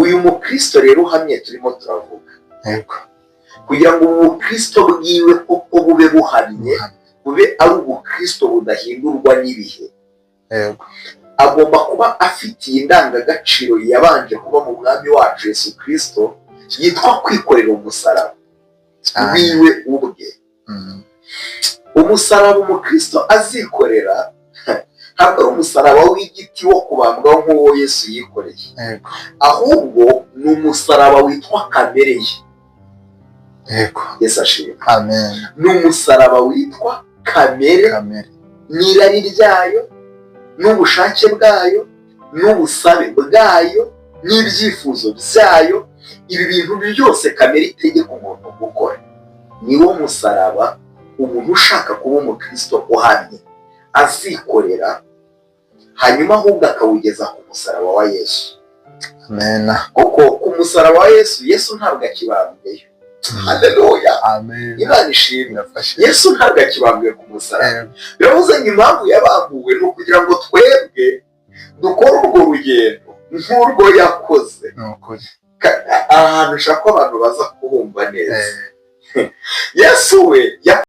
uyu mukristo rero uhamye turimo turavuga, yego, kugira ngo ubukristo bwiwe koko bube buhamye, bube ari ubukristo budahindurwa n'ibihe, yego, agomba kuba afitiye indangagaciro yabanje kuba mu mwami wacu Yesu Kristo, yitwa kwikorera umusaraba wiwe ubwe. Umusaraba umukristo azikorera ntabwo ari umusaraba w'igiti wo kubambwaho nk'uwo Yesu yikoreye, ahubwo ni umusaraba witwa kamere ye. yego, Yesu ashimwe. amen. Ni umusaraba witwa kamere, n'irari ryayo, n'ubushake bwayo, n'ubusabe bwayo, n'ibyifuzo byayo, ibi bintu byose kamere itegeka umuntu gukora. Niwo musaraba umuntu ushaka kuba umukristo uhamye azikorera, hanyuma ahubwo akawugeza ku musaraba wa Yesu. Amen. Kuko ku musaraba wa Yesu, Yesu ntabwo akibambweyo. Haleluya. Amen. Imana ishimwe. Yesu ntabwo akibambwe ku musaraba. Biravuze ngo impamvu yabambuwe ni ukugira ngo twebwe dukore urwo rugendo nk'urwo yakoze. Ahantu ushaka ko abantu baza kubumva neza. Yesu we